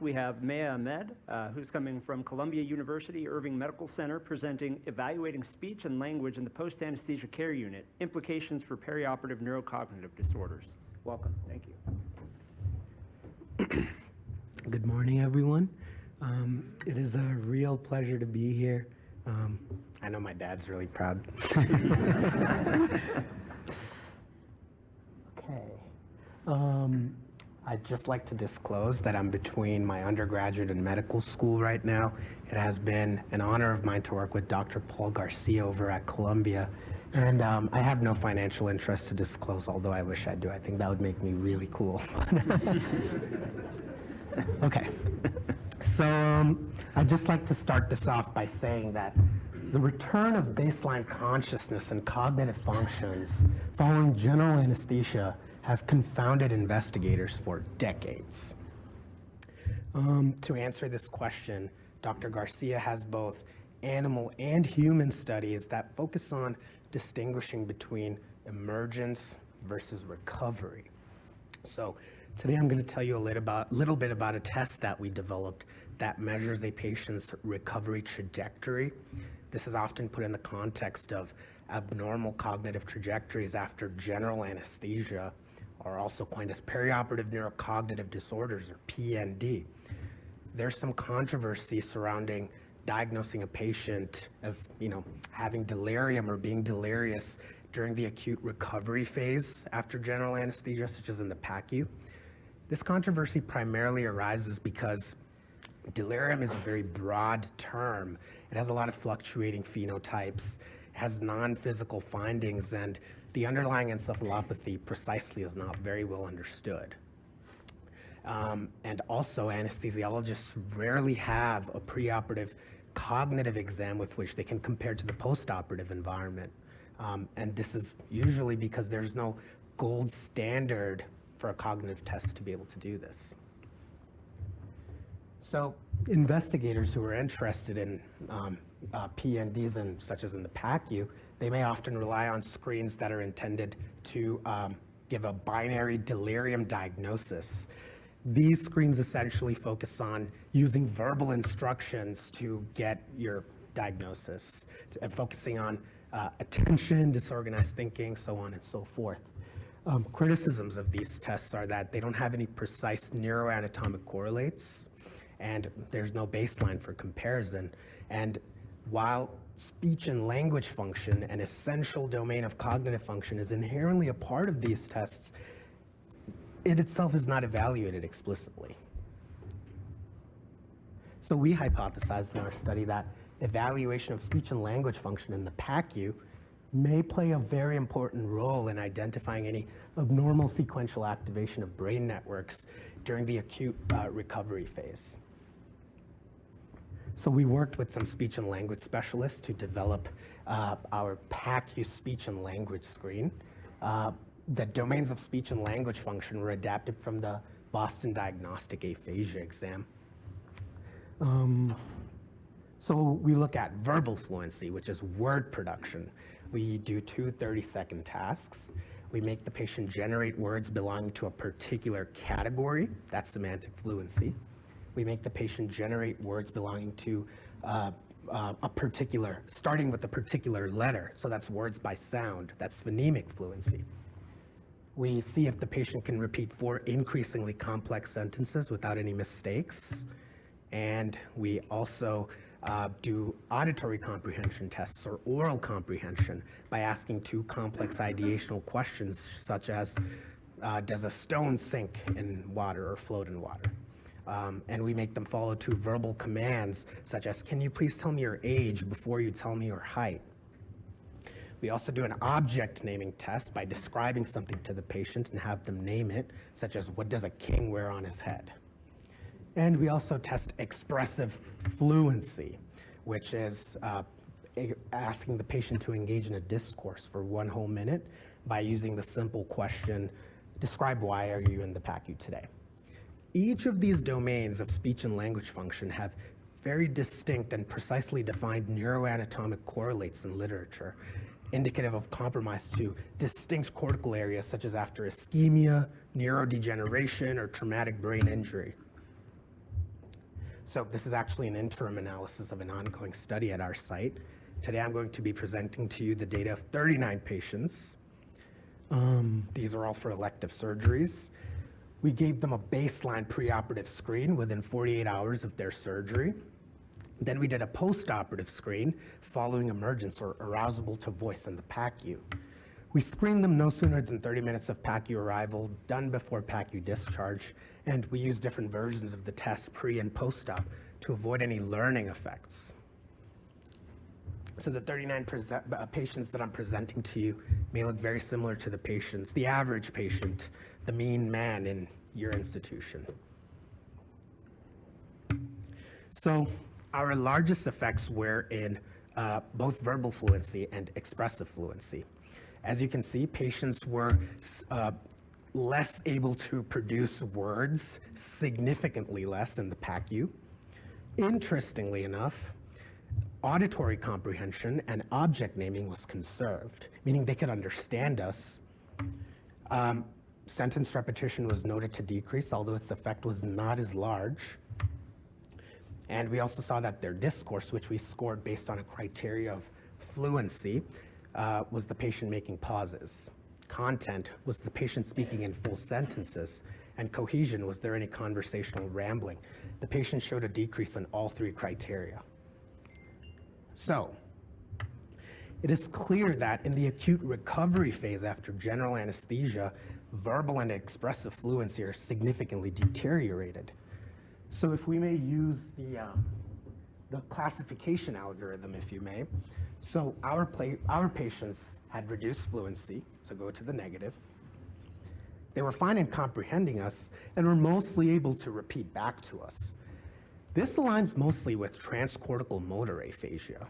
we have Meah Ahmed, who's coming from Columbia University Irving Medical Center, presenting Evaluating Speech and Language in the Post-Anesthesia Care Unit, Implications for Perioperative Neurocognitive Disorders. Welcome. Thank you. Good morning, everyone. It is a real pleasure to be here. I know my dad's really proud. Okay. I'd just like to disclose that I'm between my undergraduate and medical school right now. It has been an honor of mine to work with Dr. Paul García over at Columbia. And I have no financial interest to disclose, although I wish I do. I think that would make me really cool. Okay. So I'd just like to start this off by saying that the return of baseline consciousness and cognitive functions following general anesthesia have confounded investigators for decades. To answer this question, Dr. García has both animal and human studies that focus on distinguishing between emergence versus recovery. So today I'm going to tell you a little bit about a test that we developed that measures a patient's recovery trajectory. This is often put in the context of abnormal cognitive trajectories after general anesthesia, or also coined as perioperative neurocognitive disorders, or PND. There's some controversy surrounding diagnosing a patient as, having delirium or being delirious during the acute recovery phase after general anesthesia, such as in the PACU. This controversy primarily arises because delirium is a very broad term. It has a lot of fluctuating phenotypes, has non-physical findings, and the underlying encephalopathy precisely is not very well understood. And also, anesthesiologists rarely have a preoperative cognitive exam with which they can compare to the postoperative environment. And this is usually because there's no gold standard for a cognitive test to be able to do this. So investigators who are interested in PNDs, and such as in the PACU, they may often rely on screens that are intended to give a binary delirium diagnosis. These screens essentially focus on using verbal instructions to get your diagnosis, and focusing on attention, disorganized thinking, so on and so forth. Criticisms of these tests are that they don't have any precise neuroanatomic correlates, and there's no baseline for comparison. And while speech and language function, an essential domain of cognitive function, is inherently a part of these tests, it itself is not evaluated explicitly. So we hypothesized in our study that evaluation of speech and language function in the PACU may play a very important role in identifying any abnormal sequential activation of brain networks during the acute recovery phase. So we worked with some speech and language specialists to develop our PACU speech and language screen. The domains of speech and language function were adapted from the Boston Diagnostic Aphasia exam. So we look at verbal fluency, which is word production. We do two 30-second tasks. We make the patient generate words belonging to a particular category. That's semantic fluency. We make the patient generate words belonging to starting with a particular letter. So that's words by sound. That's phonemic fluency. We see if the patient can repeat 4 increasingly complex sentences without any mistakes. And we also do auditory comprehension tests, or oral comprehension, by asking 2 complex ideational questions, such as, does a stone sink in water or float in water? And we make them follow 2 verbal commands, such as, can you please tell me your age before you tell me your height? We also do an object naming test by describing something to the patient and have them name it, such as, what does a king wear on his head? And we also test expressive fluency, which is asking the patient to engage in a discourse for 1 whole minute by using the simple question, describe why are you in the PACU today? Each of these domains of speech and language function have very distinct and precisely defined neuroanatomic correlates in literature, indicative of compromise to distinct cortical areas such as after ischemia, neurodegeneration, or traumatic brain injury. So this is actually an interim analysis of an ongoing study at our site. Today I'm going to be presenting to you the data of 39 patients. These are all for elective surgeries. We gave them a baseline preoperative screen within 48 hours of their surgery. Then we did a postoperative screen following emergence or arousable to voice in the PACU. We screened them no sooner than 30 minutes of PACU arrival, done before PACU discharge, and we used different versions of the test pre and post-op to avoid any learning effects. So the 39 patients that I'm presenting to you may look very similar to the average patient, the mean man in your institution. So our largest effects were in both verbal fluency and expressive fluency. As you can see, patients were less able to produce words, significantly less in the PACU. Interestingly enough, auditory comprehension and object naming was conserved, meaning they could understand us. Sentence repetition was noted to decrease, although its effect was not as large. And we also saw that their discourse, which we scored based on a criteria of fluency, was the patient making pauses. Content was the patient speaking in full sentences. And cohesion, was there any conversational rambling? The patient showed a decrease in all three criteria. So, it is clear that in the acute recovery phase after general anesthesia, verbal and expressive fluency are significantly deteriorated. So if we may use the classification algorithm, if you may. So our patients had reduced fluency, so go to the negative. They were fine in comprehending us and were mostly able to repeat back to us. This aligns mostly with transcortical motor aphasia.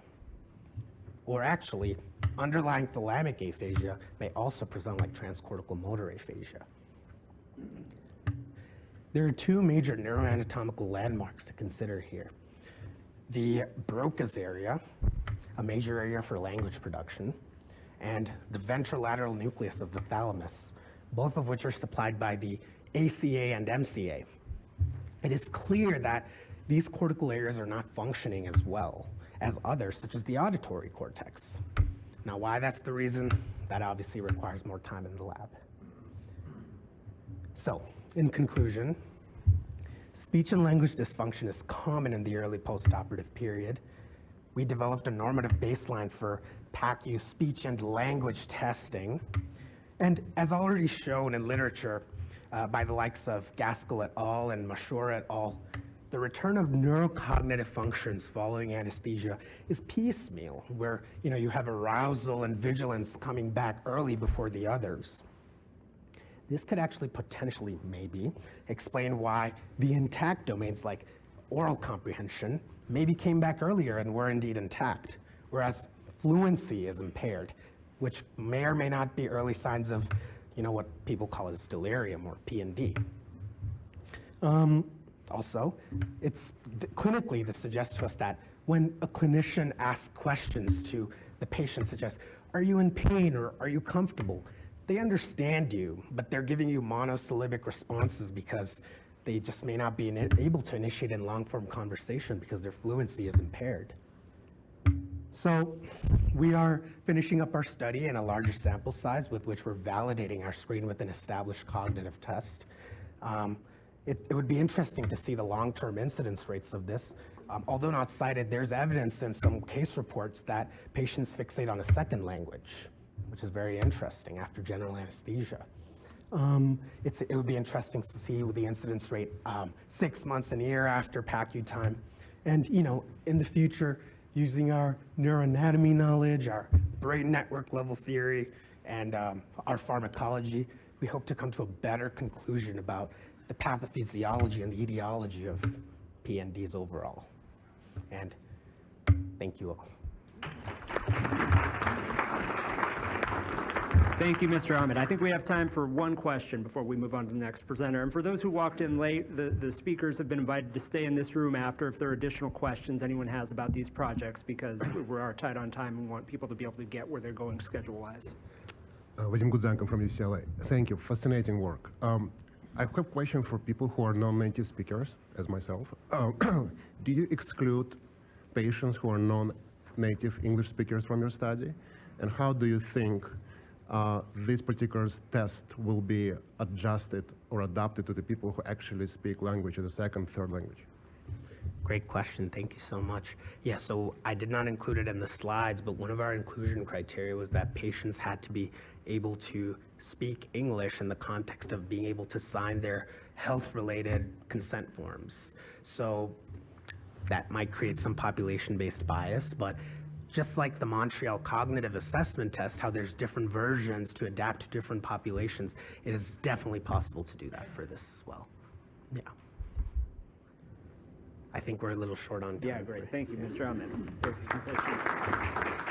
Or actually, underlying thalamic aphasia may also present like transcortical motor aphasia. There are two major neuroanatomical landmarks to consider here. The Broca's area, a major area for language production, and the ventrolateral nucleus of the thalamus, both of which are supplied by the ACA and MCA. It is clear that these cortical areas are not functioning as well as others, such as the auditory cortex. Now, why that's the reason, that obviously requires more time in the lab. So, in conclusion, speech and language dysfunction is common in the early postoperative period. We developed a normative baseline for PACU speech and language testing. And as already shown in literature by the likes of Gaskell et al. And Mashura et al., the return of neurocognitive functions following anesthesia is piecemeal, where you have arousal and vigilance coming back early before the others. This could actually potentially, maybe, explain why the intact domains like oral comprehension maybe came back earlier and were indeed intact, whereas fluency is impaired, which may or may not be early signs of, what people call as delirium or P&D. Also, clinically, this suggests to us that when a clinician asks questions to the patient, such as, are you in pain or are you comfortable? They understand you, but they're giving you monosyllabic responses because they just may not be able to initiate a long-form conversation because their fluency is impaired. So we are finishing up our study in a larger sample size with which we're validating our screen with an established cognitive test. It would be interesting to see the long-term incidence rates of this. Although not cited, there's evidence in some case reports that patients fixate on a second language, which is very interesting after general anesthesia. It would be interesting to see the incidence rate 6 months and a year after PACU time. And in the future, using our neuroanatomy knowledge, our brain network level theory, and our pharmacology, we hope to come to a better conclusion about the pathophysiology and the etiology of PNDs overall. And thank you all. Thank you, Mr. Ahmed. I think we have time for one question before we move on to the next presenter. And for those who walked in late, the speakers have been invited to stay in this room after if there are additional questions anyone has about these projects, because we are tight on time and want people to be able to get where they're going schedule-wise. Vadim Gudzenko from UCLA. Thank you. Fascinating work. I have a question for people who are non-native speakers, as myself. Do you exclude patients who are non-native English speakers from your study? And how do you think this particular test will be adjusted or adapted to the people who actually speak language as a second, third language? Great question. Thank you so much. Yeah, so I did not include it in the slides, but one of our inclusion criteria was that patients had to be able to speak English in the context of being able to sign their health-related consent forms. So that might create some population-based bias, but just like the Montreal Cognitive Assessment Test, how there's different versions to adapt to different populations, it is definitely possible to do that for this as well. Yeah. I think we're a little short on time. Yeah, great. Thank you, Mr. Ahmed. Great presentation.